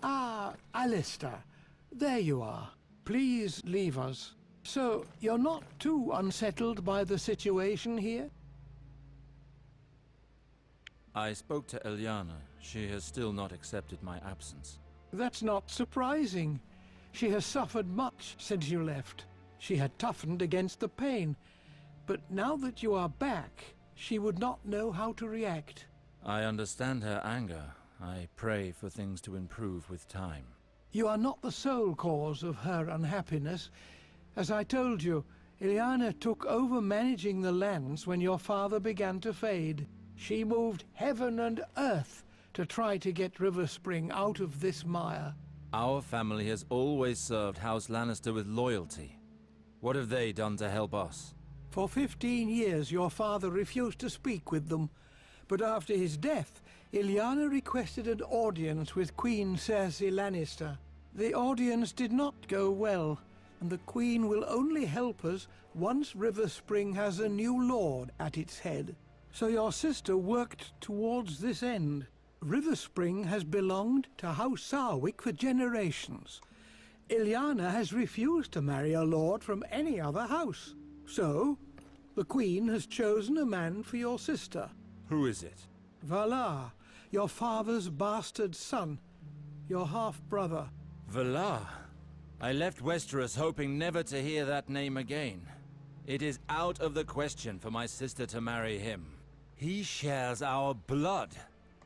Ah, Alistair. There you are. Please leave us. So, you're not too unsettled by the situation here? I spoke to Eliana. She has still not accepted my absence. That's not surprising. She has suffered much since you left. She had toughened against the pain. But now that you are back, she would not know how to react. I understand her anger. I pray for things to improve with time. You are not the sole cause of her unhappiness. As I told you, Eliana took over managing the lands when your father began to fade. She moved heaven and earth to try to get River Spring out of this mire. Our family has always served House Lannister with loyalty. What have they done to help us? For 15 years your father refused to speak with them, but after his death, Eliana requested an audience with Queen Cersei Lannister. The audience did not go well, and the Queen will only help us once River Spring has a new lord at its head. So your sister worked towards this end. River Spring has belonged to House Sarwick for generations. Eliana has refused to marry a lord from any other house. So, the Queen has chosen a man for your sister. Who is it? Valar, your father's bastard son, your half-brother. Valar? I left Westeros hoping never to hear that name again. It is out of the question for my sister to marry him. He shares our blood.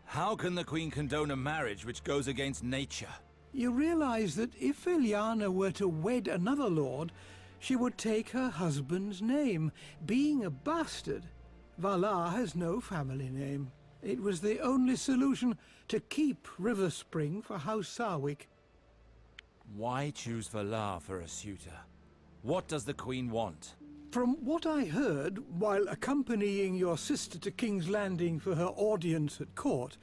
How can the Queen condone a marriage which goes against nature? You realize that if Eliana were to wed another lord, she would take her husband's name. Being a bastard, Valar has no family name. It was the only solution to keep River Spring for House Sarwick. Why choose Valar for a suitor? What does the Queen want? From what I heard while accompanying your sister to King's Landing for her audience at court,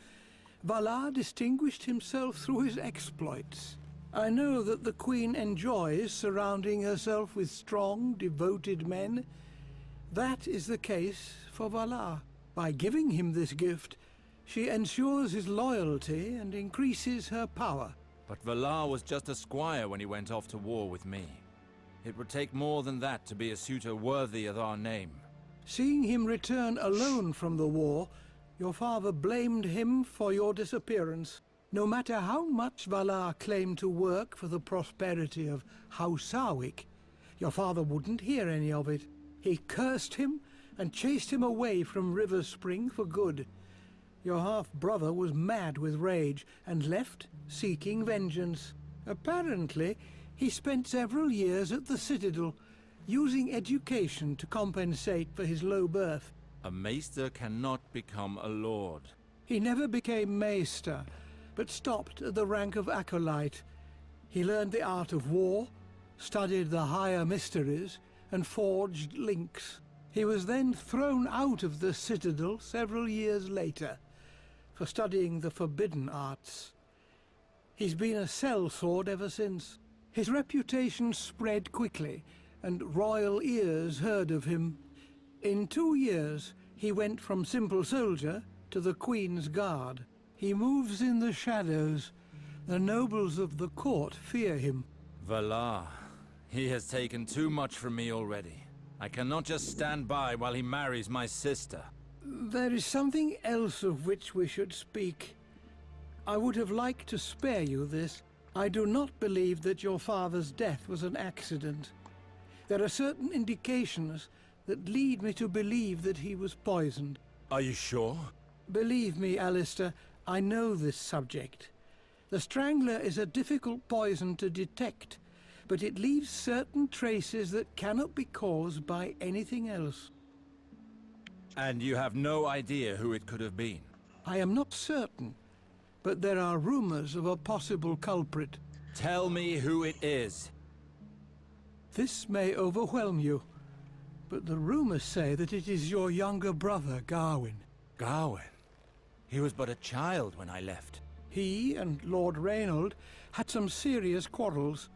Valar distinguished himself through his exploits. I know that the Queen enjoys surrounding herself with strong, devoted men. That is the case for Valar. By giving him this gift, she ensures his loyalty and increases her power. But Valar was just a squire when he went off to war with me. It would take more than that to be a suitor worthy of our name. Seeing him return alone from the war, your father blamed him for your disappearance. No matter how much Valar claimed to work for the prosperity of House Sarwick, your father wouldn't hear any of it. He cursed him and chased him away from River Spring for good. Your half-brother was mad with rage and left seeking vengeance. Apparently, he spent several years at the Citadel, using education to compensate for his low birth. A maester cannot become a lord. He never became maester, but stopped at the rank of acolyte. He learned the art of war, studied the higher mysteries, and forged links. He was then thrown out of the Citadel several years later for studying the forbidden arts. He's been a sellsword ever since. His reputation spread quickly, and royal ears heard of him. In 2 years, he went from simple soldier to the Queen's Guard. He moves in the shadows. The nobles of the court fear him. Valar. He has taken too much from me already. I cannot just stand by while he marries my sister. There is something else of which we should speak. I would have liked to spare you this. I do not believe that your father's death was an accident. There are certain indications that lead me to believe that he was poisoned. Are you sure? Believe me, Alistair, I know this subject. The Strangler is a difficult poison to detect, but it leaves certain traces that cannot be caused by anything else. And you have no idea who it could have been? I am not certain, but there are rumors of a possible culprit. Tell me who it is. This may overwhelm you, but the rumors say that it is your younger brother, Garwin. Garwin? He was but a child when I left. He and Lord Reynold had some serious quarrels,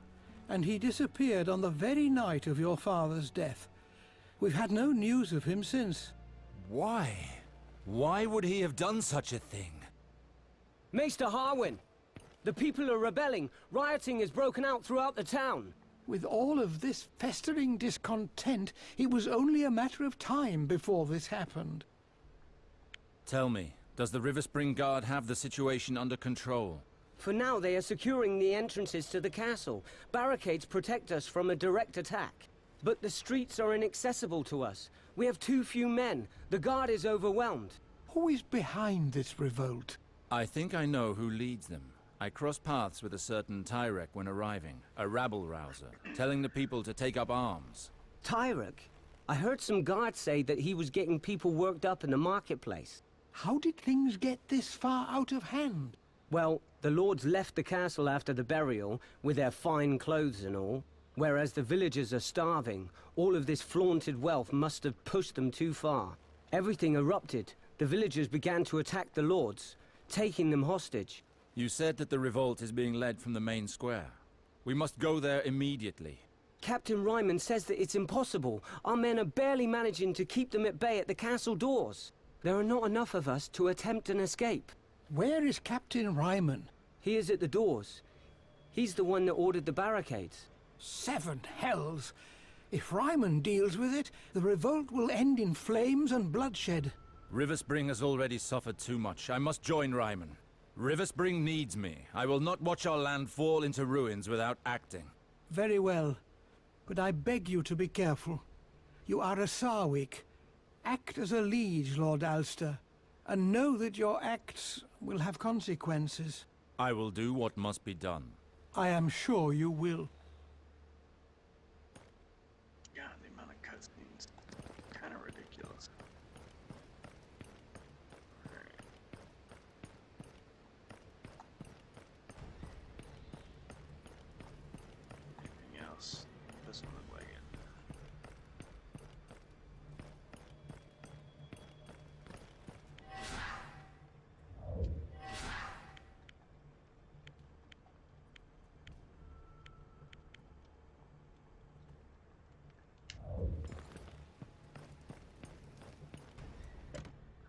and he disappeared on the very night of your father's death. We've had no news of him since. Why? Why would he have done such a thing? Maester Harwin! The people are rebelling. Rioting has broken out throughout the town. With all of this festering discontent, it was only a matter of time before this happened. Tell me, does the River Spring Guard have the situation under control? For now, they are securing the entrances to the castle. Barricades protect us from a direct attack. But the streets are inaccessible to us. We have too few men. The guard is overwhelmed. Who is behind this revolt? I think I know who leads them. I crossed paths with a certain Tyrek when arriving, a rabble-rouser, telling the people to take up arms. Tyrek? I heard some guards say that he was getting people worked up in the marketplace. How did things get this far out of hand? Well, the lords left the castle after the burial, with their fine clothes and all. Whereas the villagers are starving, all of this flaunted wealth must have pushed them too far. Everything erupted. The villagers began to attack the lords, taking them hostage. You said that the revolt is being led from the main square. We must go there immediately. Captain Ryman says that it's impossible. Our men are barely managing to keep them at bay at the castle doors. There are not enough of us to attempt an escape. Where is Captain Ryman? He is at the doors. He's the one that ordered the barricades. 7 hells! If Ryman deals with it, the revolt will end in flames and bloodshed. River Spring has already suffered too much. I must join Ryman. River Spring needs me. I will not watch our land fall into ruins without acting. Very well, but I beg you to be careful. You are a Sarwick. Act as a liege, Lord Alster, and know that your acts will have consequences. I will do what must be done. I am sure you will. God, the amount of cutscenes. Kind of ridiculous. Alright. Anything else? This one look like it.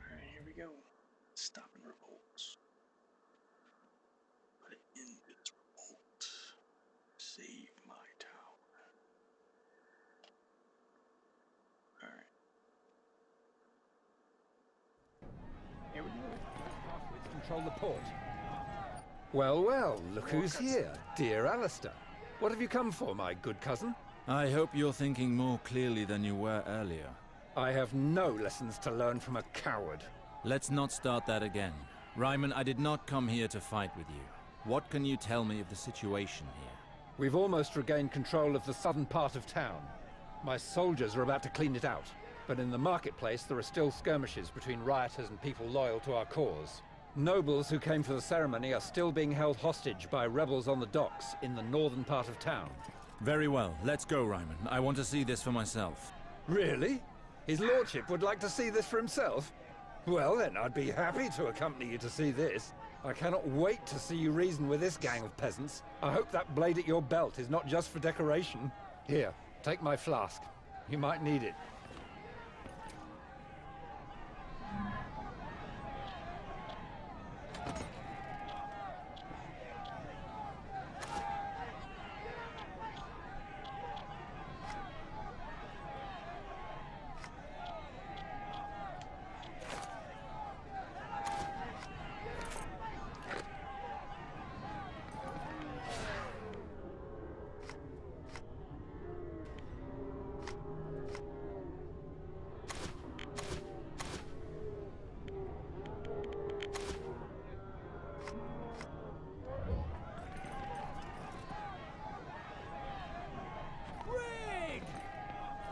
Alright, here we go. Stopping revolts. Put an end to this revolt. Save my town. Alright. Here we go. Control the port. Well, well, look who's here. Dear Alistair. What have you come for, my good cousin? I hope you're thinking more clearly than you were earlier. I have no lessons to learn from a coward. Let's not start that again. Ryman, I did not come here to fight with you. What can you tell me of the situation here? We've almost regained control of the southern part of town. My soldiers are about to clean it out. But in the marketplace, there are still skirmishes between rioters and people loyal to our cause. Nobles who came for the ceremony are still being held hostage by rebels on the docks in the northern part of town. Very well. Let's go, Ryman. I want to see this for myself. Really? His lordship would like to see this for himself? Well then, I'd be happy to accompany you to see this. I cannot wait to see you reason with this gang of peasants. I hope that blade at your belt is not just for decoration. Here, take my flask. You might need it.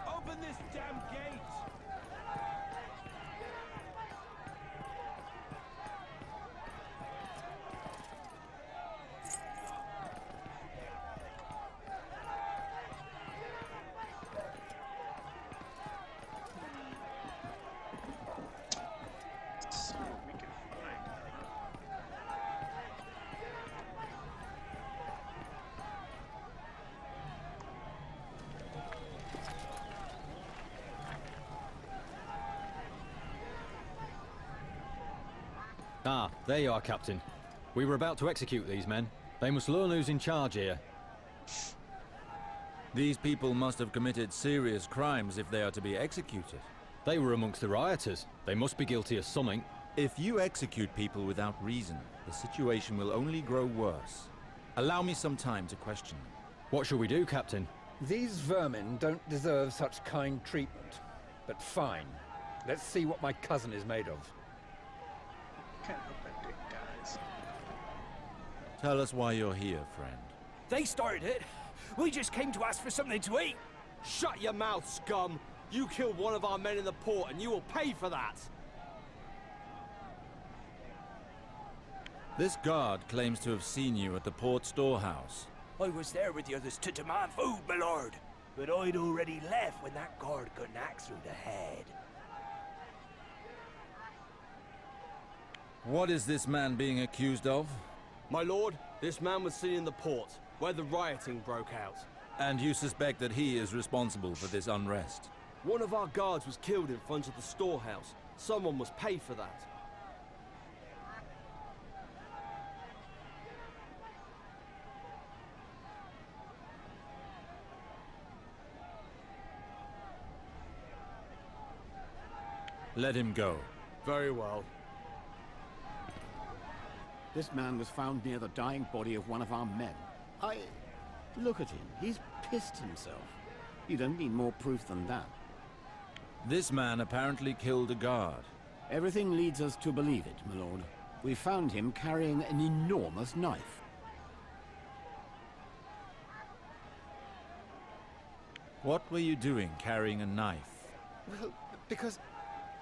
Open this damn gate! See what we can find. Ah, there you are, Captain. We were about to execute these men. They must learn who's in charge here. These people must have committed serious crimes if they are to be executed. They were amongst the rioters. They must be guilty of something. If you execute people without reason, the situation will only grow worse. Allow me some time to question them. What shall we do, Captain? These vermin don't deserve such kind treatment. But fine. Let's see what my cousin is made of. Can't help that dick, guys. Tell us why you're here, friend. They started it. We just came to ask for something to eat. Shut your mouth, scum! You killed one of our men in the port, and you will pay for that! This guard claims to have seen you at the port storehouse. I was there with the others to demand food, my lord. But I'd already left when that guard got an axe through the head. What is this man being accused of? My lord, this man was seen in the port, where the rioting broke out. And you suspect that he is responsible for this unrest? One of our guards was killed in front of the storehouse. Someone must pay for that. Let him go. Very well. This man was found near the dying body of one of our men. Look at him. He's pissed himself. You don't need more proof than that. This man apparently killed a guard. Everything leads us to believe it, my lord. We found him carrying an enormous knife. What were you doing carrying a knife? Well, because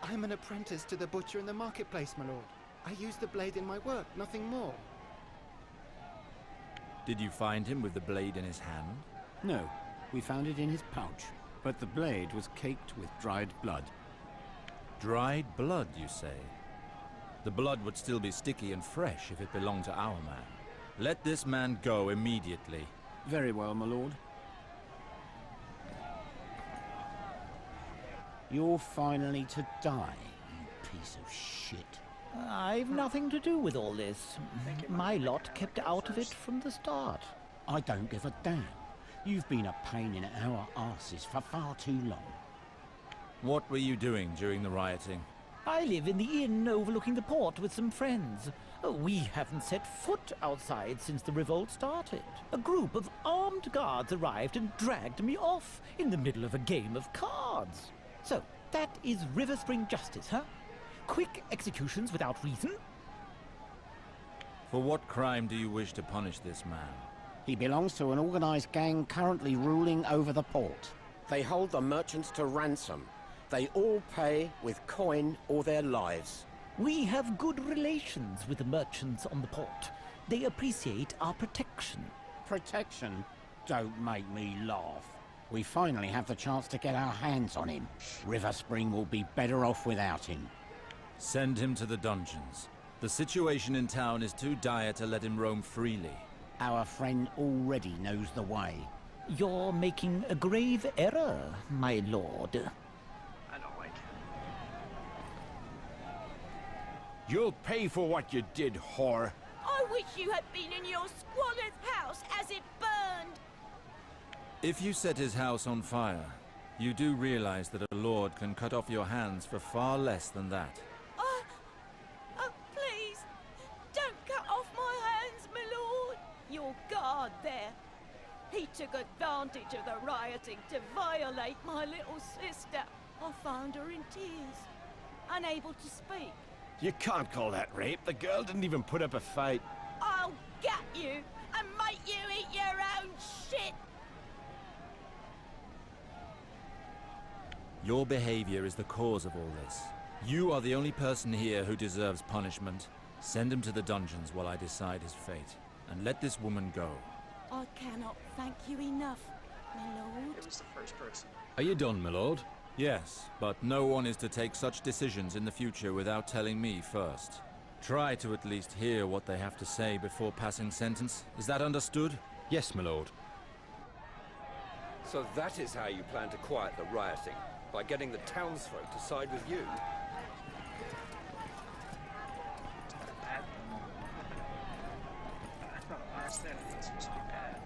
I'm an apprentice to the butcher in the marketplace, my lord. I use the blade in my work, nothing more. Did you find him with the blade in his hand? No, we found it in his pouch, but the blade was caked with dried blood. Dried blood, you say? The blood would still be sticky and fresh if it belonged to our man. Let this man go immediately. Very well, my lord. You're finally to die, you piece of shit. I've nothing to do with all this. My lot kept out of it from the start. I don't give a damn. You've been a pain in our arses for far too long. What were you doing during the rioting? I live in the inn overlooking the port with some friends. We haven't set foot outside since the revolt started. A group of armed guards arrived and dragged me off in the middle of a game of cards. So, that is River Spring justice, huh? Quick executions without reason? For what crime do you wish to punish this man? He belongs to an organized gang currently ruling over the port. They hold the merchants to ransom. They all pay with coin or their lives. We have good relations with the merchants on the port. They appreciate our protection. Protection? Don't make me laugh. We finally have the chance to get our hands on him. River Spring will be better off without him. Send him to the dungeons. The situation in town is too dire to let him roam freely. Our friend already knows the way. You're making a grave error, my lord. I don't like it. You'll pay for what you did, whore. I wish you had been in your squalor's house as it burned. If you set his house on fire, you do realize that a lord can cut off your hands for far less than that. Oh, please, don't cut off my hands, my lord. Your guard there. He took advantage of the rioting to violate my little sister. I found her in tears, unable to speak. You can't call that rape. The girl didn't even put up a fight. I'll get you and make you eat your own shit. Your behavior is the cause of all this. You are the only person here who deserves punishment. Send him to the dungeons while I decide his fate. And let this woman go. I cannot thank you enough, my lord. It was the first person. Are you done, my lord? Yes, but no one is to take such decisions in the future without telling me first. Try to at least hear what they have to say before passing sentence. Is that understood? Yes, my lord. So that is how you plan to quiet the rioting, by getting the townsfolk to side with you? Anything seems to be bad.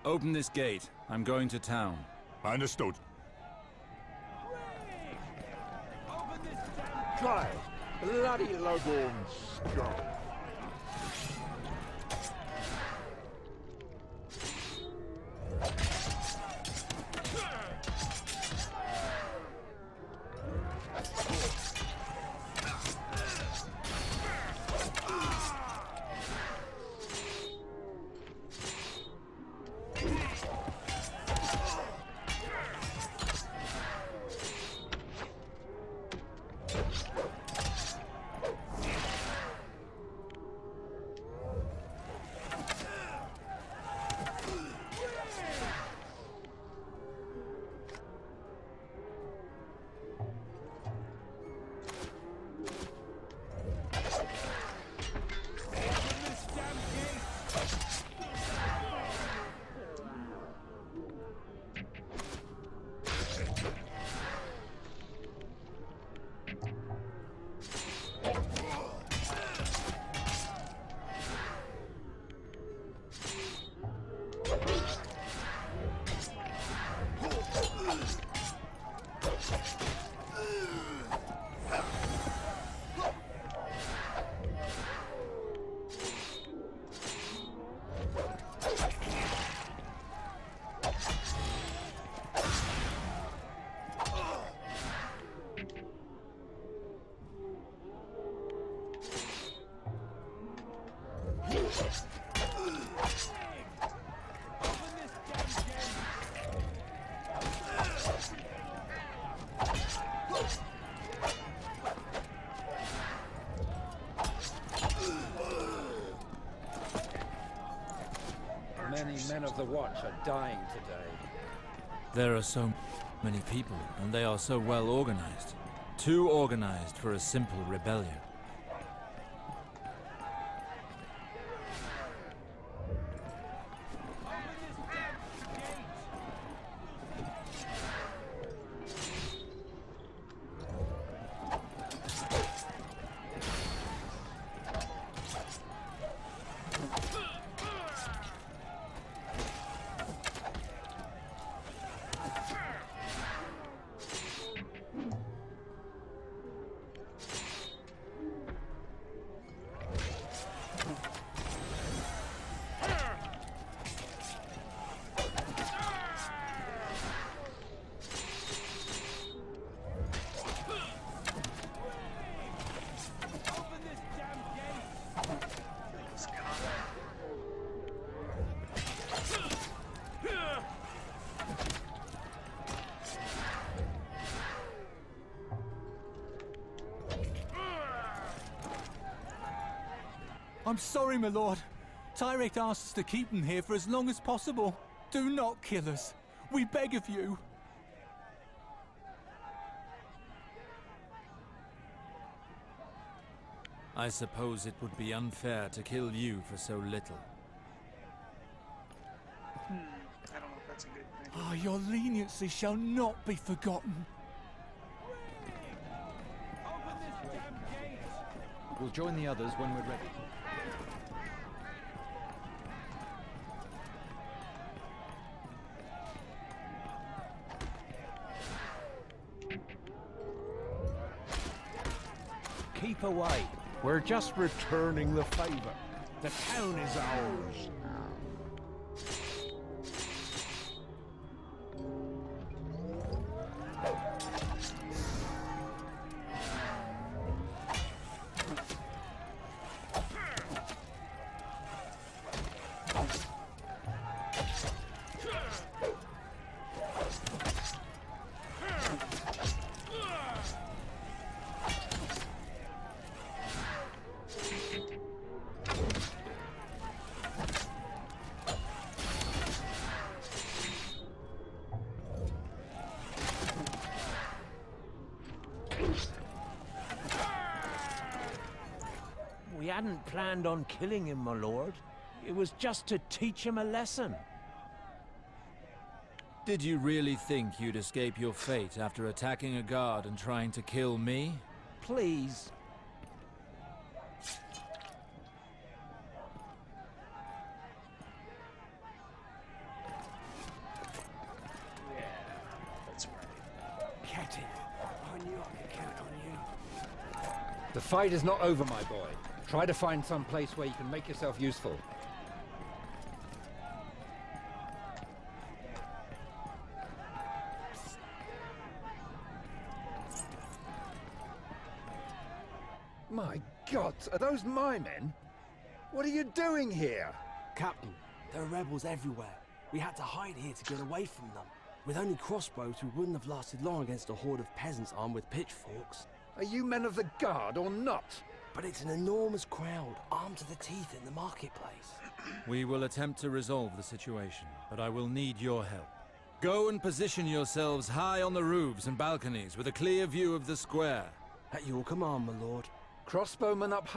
Open this gate. I'm going to town. Understood. Try bloody lowborn scum. Many men of the Watch are dying today. There are so many people, and they are so well organized. Too organized for a simple rebellion. I'm sorry, my lord. Tyrek asked us to keep them here for as long as possible. Do not kill us. We beg of you. I suppose it would be unfair to kill you for so little. I don't know if that's a good thing. Ah, your leniency shall not be forgotten. We'll join the others when we're ready. Keep away. We're just returning the favor. The town is ours now. hadn't planned on killing him, my lord. It was just to teach him a lesson. Did you really think you'd escape your fate after attacking a guard and trying to kill me? Please. That's right. Captain, I knew I could count on you. The fight is not over, my boy. Try to find some place where you can make yourself useful. My God, are those my men? What are you doing here? Captain, there are rebels everywhere. We had to hide here to get away from them. With only crossbows, we wouldn't have lasted long against a horde of peasants armed with pitchforks. Are you men of the guard or not? But it's an enormous crowd, armed to the teeth in the marketplace. We will attempt to resolve the situation, but I will need your help. Go and position yourselves high on the roofs and balconies with a clear view of the square. At your command, my lord. Crossbowmen up high.